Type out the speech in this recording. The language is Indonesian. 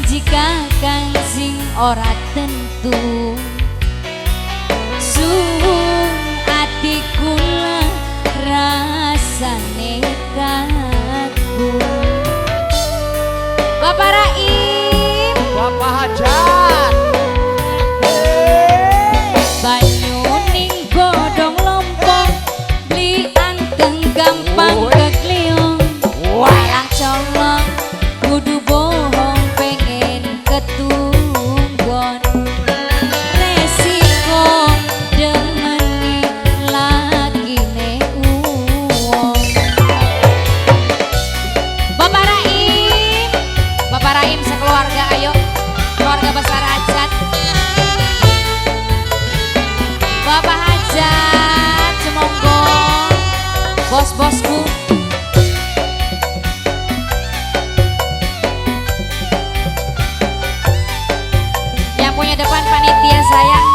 jika kang sing ora tentu suwung ati kula rasane kaku. Bapak Raim, Bapak Hajat, banyu ning godhong lompong beli anteng gampang kekliung walang colong kudu bohong pengen ketunggon resiko demeni lagine uwong. Bapak Raim sekeluarga, ayo keluarga besar Hajat. Bapak Hajat semonggo bos-bosku. Yang punya depan panitia sayang